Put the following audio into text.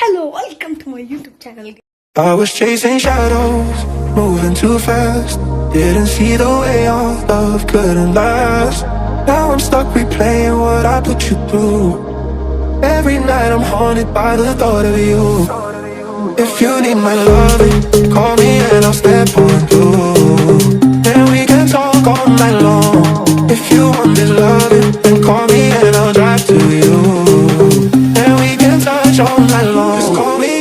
Hello, welcome to my YouTube channel. I was chasing shadows, moving too fast. Didn't see the way our love couldn't last. Now I'm stuck replaying what I put you through. Every night I'm haunted by the thought of you. If you need my loving, call me and I'll step on through. And we can talk all night long. If you want this loving, then call me and I'll drive to you. And we can touch all night long. Just call me